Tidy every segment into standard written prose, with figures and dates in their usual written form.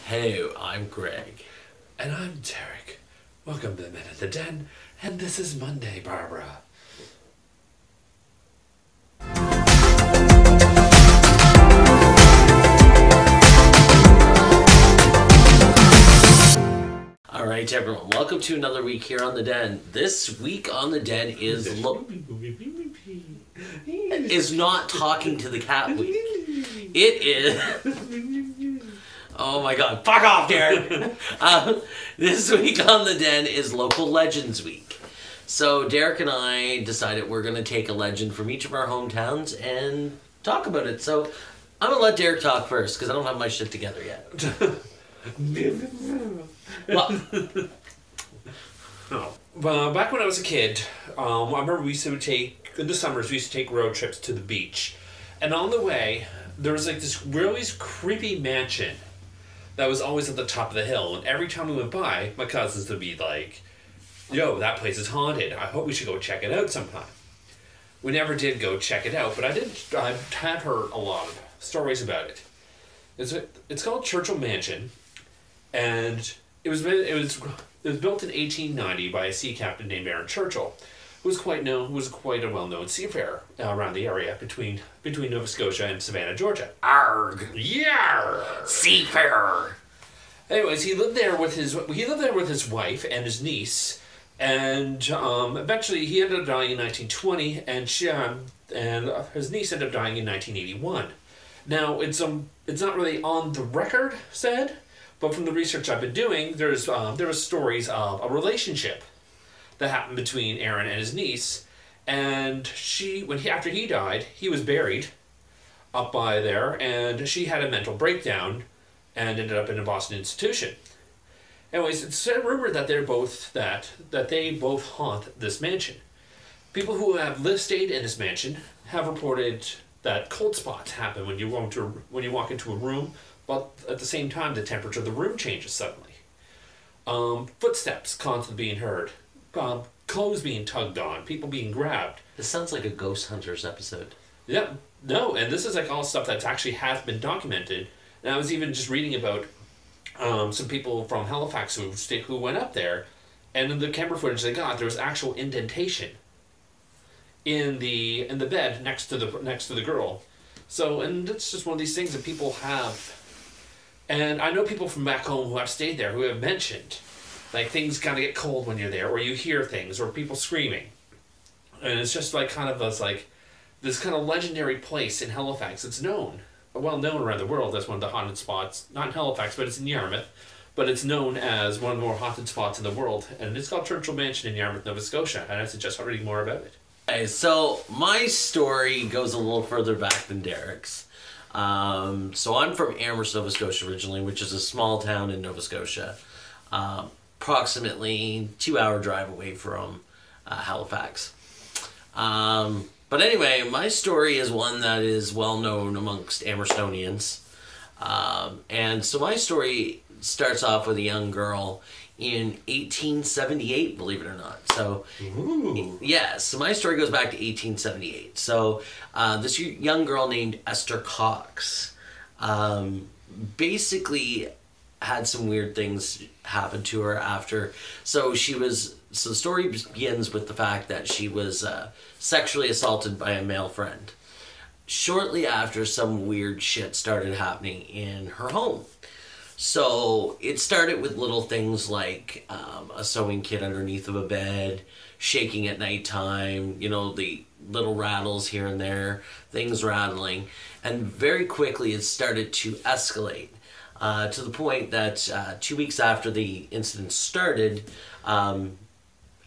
Hello, I'm Greg. And I'm Derek. Welcome to the Men at the Den, and this is Monday, Barbara. Alright everyone, welcome to another week here on the Den. This week on the Den is not talking to the cat week. It is... Oh my god, fuck off, Derek! This week on the Den is Local Legends Week. So Derek and I decided we're going to take a legend from each of our hometowns and talk about it. So I'm going to let Derek talk first, because I don't have my shit together yet. Well, back when I was a kid, I remember in the summers, we used to take road trips to the beach. And on the way, there was like this really creepy mansion that was always at the top of the hill. And every time we went by, my cousins would be like, yo, that place is haunted. I hope we should go check it out sometime. We never did go check it out, but I had heard a lot of stories about it. It's called Churchill Mansion, and it was built in 1890 by a sea captain named Aaron Churchill, who was quite a well-known seafarer around the area between Nova Scotia and Savannah, Georgia. Arg! Yeah, Seafarer! Anyways, he lived there with his wife and his niece, and eventually he ended up dying in 1920, and his niece ended up dying in 1981. Now it's not really on the record said, but from the research I've been doing, there was stories of a relationship that happened between Aaron and his niece, and after he died, he was buried up by there, and she had a mental breakdown and ended up in a Boston institution. Anyways, it's rumored that they both haunt this mansion. People who have stayed in this mansion have reported that cold spots happen when you walk into a room, but at the same time the temperature of the room changes suddenly. Footsteps constantly being heard, clothes being tugged on, people being grabbed. This sounds like a Ghost Hunters episode. Yeah, no, and this is like all stuff that actually has been documented. And I was even just reading about some people from Halifax who went up there, and in the camera footage they got, there was actual indentation in the bed next to the girl. So, and it's just one of these things that people have. And I know people from back home who have stayed there who have mentioned, like, things kind of get cold when you're there, or you hear things, or people screaming. And it's just like kind of this kind of legendary place in Halifax. It's well known around the world as one of the haunted spots, not in Halifax, but it's in Yarmouth, but it's known as one of the more haunted spots in the world, and it's called Churchill Mansion in Yarmouth, Nova Scotia, and I suggest reading more about it. Okay, so my story goes a little further back than Derek's. So I'm from Amherst, Nova Scotia originally, which is a small town in Nova Scotia, approximately 2-hour drive away from Halifax. But anyway, my story is one that is well known amongst Amherstonians. And so my story starts off with a young girl in 1878, believe it or not. So, yeah, so my story goes back to 1878. So, this young girl named Esther Cox basically had some weird things happen to her after. So the story begins with the fact that she was sexually assaulted by a male friend. Shortly after, some weird shit started happening in her home. So it started with little things like a sewing kit underneath of a bed, shaking at nighttime, the little rattles here and there, things rattling. And very quickly it started to escalate to the point that 2 weeks after the incident started,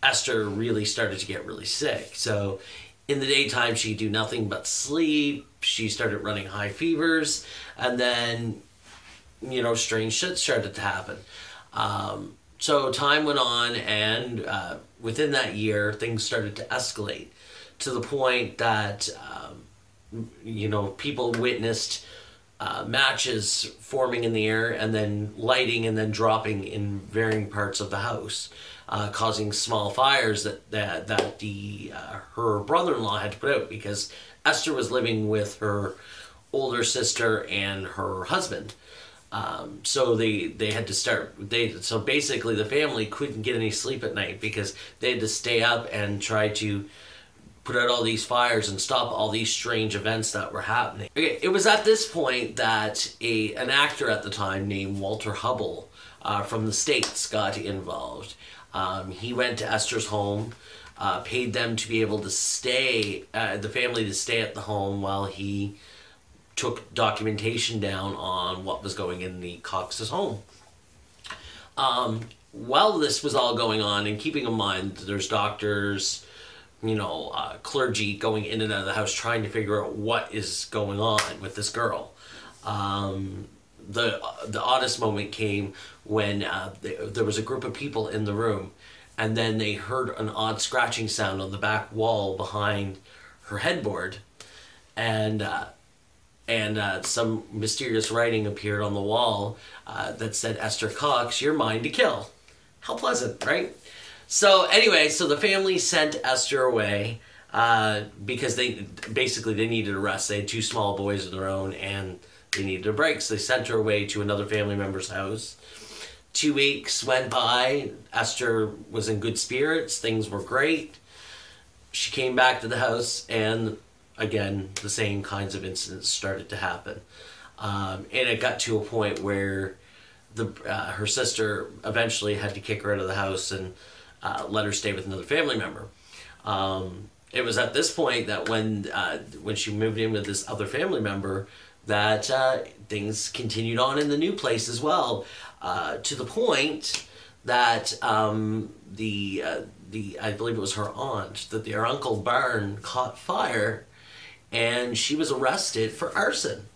Esther really started to get really sick. So in the daytime she'd do nothing but sleep. She started running high fevers, and then strange shit started to happen. So time went on, and within that year, things started to escalate to the point that, people witnessed matches forming in the air and then lighting and then dropping in varying parts of the house, causing small fires that her brother-in-law had to put out because Esther was living with her older sister and her husband. So they had to start. So basically the family couldn't get any sleep at night because they had to stay up and try to put out all these fires and stop all these strange events that were happening. Okay, it was at this point that an actor at the time named Walter Hubble from the States got involved. He went to Esther's home, paid them to be able to stay, the family to stay at the home while he took documentation down on what was going in the Cox's home. While this was all going on, and keeping in mind there's doctors, clergy going in and out of the house trying to figure out what is going on with this girl. The oddest moment came when there was a group of people in the room, and then they heard an odd scratching sound on the back wall behind her headboard, and some mysterious writing appeared on the wall that said, "Esther Cox, you're mine to kill." How pleasant, right? So anyway, so the family sent Esther away because they needed a rest. They had 2 small boys of their own and they needed a break. So they sent her away to another family member's house. 2 weeks went by. Esther was in good spirits. Things were great. She came back to the house and again, the same kinds of incidents started to happen. And it got to a point where her sister eventually had to kick her out of the house and let her stay with another family member. It was at this point that when she moved in with this other family member that things continued on in the new place as well, to the point that I believe it was her aunt, that their Uncle Barn caught fire and she was arrested for arson.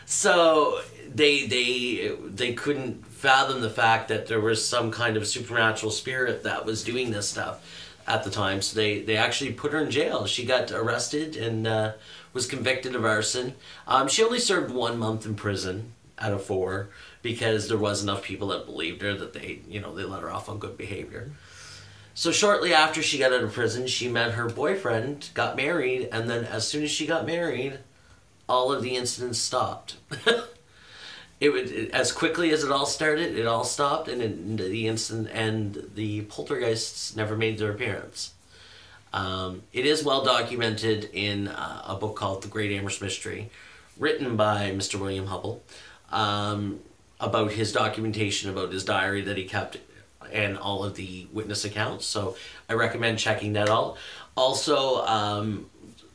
So they couldn't fathom the fact that there was some kind of supernatural spirit that was doing this stuff at the time. So they actually put her in jail. She got arrested and was convicted of arson. She only served 1 month in prison out of 4 because there was enough people that believed her that they let her off on good behavior. So shortly after she got out of prison, she met her boyfriend, got married, and then as soon as she got married, all of the incidents stopped. As quickly as it all started, it all stopped, and the incident and the poltergeists never made their appearance. It is well documented in a book called The Great Amherst Mystery, written by Mr. William Hubble, about his documentation, about his diary that he kept, and all of the witness accounts. So I recommend checking that out. Also,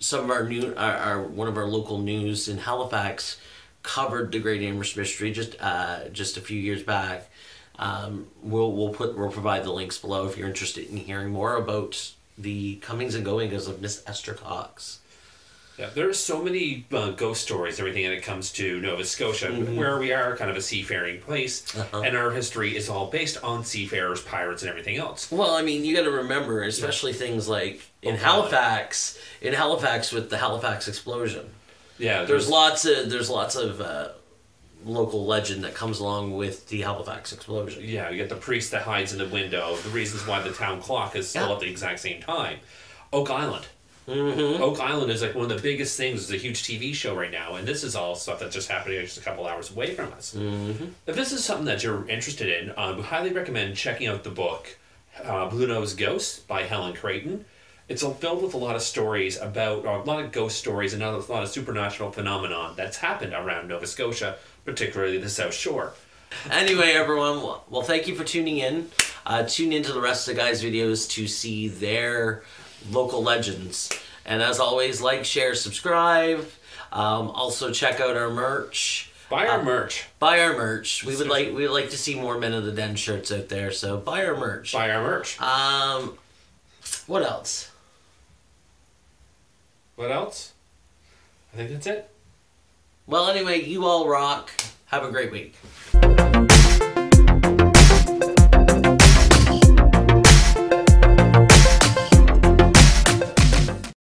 some of our one of our local news in Halifax covered the Great Amherst Mystery just a few years back. We'll provide the links below if you're interested in hearing more about the comings and goings of Miss Esther Cox. Yeah, there are so many ghost stories, everything when it comes to Nova Scotia, where we are kind of a seafaring place, and our history is all based on seafarers, pirates, and everything else. Well, I mean, you got to remember, especially things like in Halifax with the Halifax explosion. Yeah, there's lots of local legend that comes along with the Halifax explosion. Yeah, you get the priest that hides in the window, the reasons why the town clock is still at the exact same time. Oak Island. Oak Island is like one of the biggest things. It's a huge TV show right now, and this is all stuff that's just happening just a couple hours away from us. If this is something that you're interested in, we highly recommend checking out the book Blue Nose Ghosts by Helen Creighton. It's filled with a lot of stories about, a lot of ghost stories and a lot of supernatural phenomenon that's happened around Nova Scotia, particularly the South Shore. Anyway, everyone, well, thank you for tuning in. Tune into the rest of the guys' videos to see their local legends. And as always, like, share, subscribe. Also check out our merch. Buy our merch. Buy our merch. We would like to see more Men of the Den shirts out there, so buy our merch. Buy our merch. What else? What else? I think that's it. Well, anyway, you all rock. Have a great week.